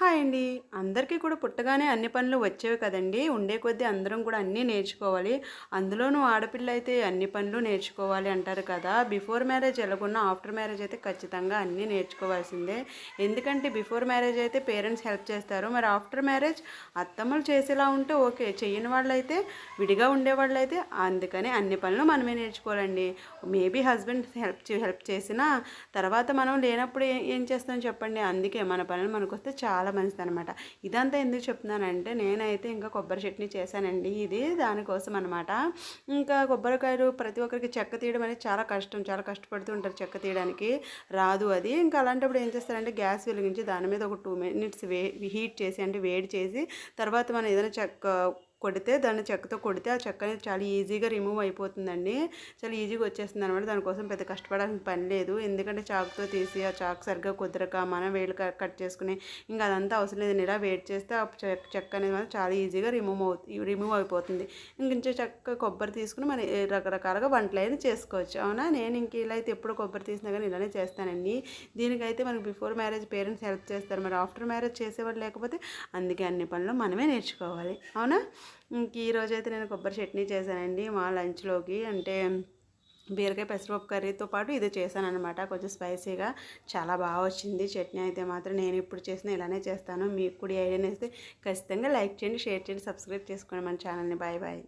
Hi అండి. అందరికీ కూడా పుట్టగానే అన్ని పనులు వచ్చేవి కదండీ! ఉండే కొద్దీ అందరం కూడా అన్నీ నేర్చుకోవాలి. అందులోనూ ఆడపిల్ల అయితే అన్ని పనులు నేర్చుకోవాలి అంటారు కదా! బిఫోర్ మ్యారేజ్ ఎలాగున్నా ఆఫ్టర్ మ్యారేజ్ అయితే ఖచ్చితంగా అన్నీ నేర్చుకోవాల్సిందే. ఎందుకంటే బిఫోర్ మ్యారేజ్ అయితే పేరెంట్స్ హెల్ప్ చేస్తారు. మరి ఆఫ్టర్ మ్యారేజ్ అత్తమ్మలు చేసేలా ఉంటే ఓకే. చెయ్యని వాళ్ళైతే విడిగా ఉండేవాళ్ళైతే అందుకని అన్ని పనులు మనమే నేర్చుకోవాలండి. మేబీ హస్బెండ్ హెల్ప్ చేసినా తర్వాత మనం లేనప్పుడు ఏం చేస్తాం చెప్పండి. అందుకే మన పనులు మనకొస్తే చాలా మంచిదనమాట. ఇదంతా ఎందుకు చెప్తున్నానంటే నేనైతే ఇంకా కొబ్బరి చట్నీ చేశానండి. ఇది దానికోసం అనమాట. ఇంకా కొబ్బరికాయలు ప్రతి ఒక్కరికి చెక్క తీయడం అనేది చాలా కష్టం. చాలా కష్టపడుతూ ఉంటారు చెక్క తీయడానికి. రాదు అది. ఇంకా అలాంటప్పుడు ఏం చేస్తారంటే గ్యాస్ వెలిగించి దాని మీద ఒక 2 మినిట్స్ హీట్ చేసి అంటే వేడి చేసి తర్వాత మనం ఏదైనా చెక్క కొడితే దాన్ని చెక్కతో కొడితే ఆ చెక్క అనేది చాలా ఈజీగా రిమూవ్ అయిపోతుందండి. చాలా ఈజీగా వచ్చేస్తుంది అనమాట. దానికోసం పెద్ద కష్టపడాల్సిన పని లేదు. ఎందుకంటే చాకుతో తీసి ఆ చాకు సరిగ్గా కుదరక మనం వేలు కట్ చేసుకుని ఇంకా అదంతా అవసరం లేదండి. ఇలా వేడి చేస్తే ఆ చెక్క అనేది మాత్రం చాలా ఈజీగా రిమూవ్ అయిపోతుంది. ఇంకొంచెం చెక్క కొబ్బరి తీసుకుని మనం రకరకాలుగా వంటలు అయినా చేసుకోవచ్చు. అవునా, నేను ఇంక ఇలా అయితే ఎప్పుడు కొబ్బరి తీసినా కానీ ఇలానే చేస్తానండి. దీనికైతే మనకి బిఫోర్ మ్యారేజ్ పేరెంట్స్ హెల్ప్ చేస్తారు. మరి ఆఫ్టర్ మ్యారేజ్ చేసేవాళ్ళు లేకపోతే అందుకే అన్ని పనులు మనమే నేర్చుకోవాలి. అవునా. ఇంక ఈరోజైతే నేను కొబ్బరి చట్నీ చేశానండి మా లంచ్లోకి. అంటే బీరకాయ పెసరపప్పు కర్రీతో పాటు ఇది చేశాననమాట. కొంచెం స్పైసీగా చాలా బాగా వచ్చింది చట్నీ అయితే మాత్రం. నేను ఇప్పుడు చేసిన ఇలానే చేస్తాను. మీకు కూడా ఐడియా ఇస్తే ఖచ్చితంగా లైక్ చేయండి, షేర్ చేయండి, సబ్స్క్రైబ్ చేసుకోండి మన ఛానల్ని. Bye bye.